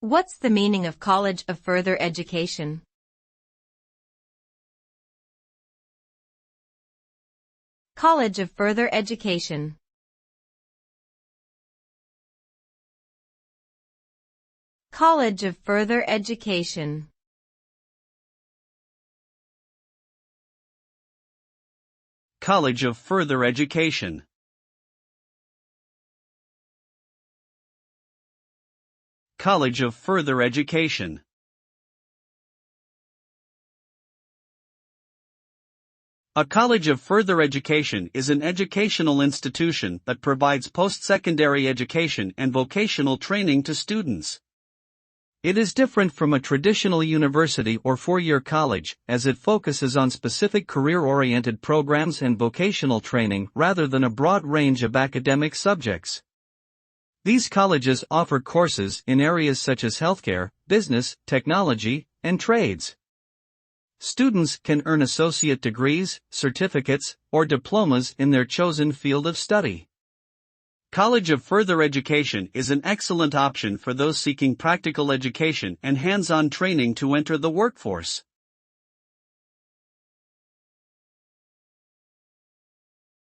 What's the meaning of College of Further Education? College of Further Education. College of Further Education. College of Further Education. College of Further Education. A college of further education is an educational institution that provides post-secondary education and vocational training to students. It is different from a traditional university or four-year college, as it focuses on specific career-oriented programs and vocational training rather than a broad range of academic subjects. These colleges offer courses in areas such as healthcare, business, technology, and trades. Students can earn associate degrees, certificates, or diplomas in their chosen field of study. College of Further Education is an excellent option for those seeking practical education and hands-on training to enter the workforce.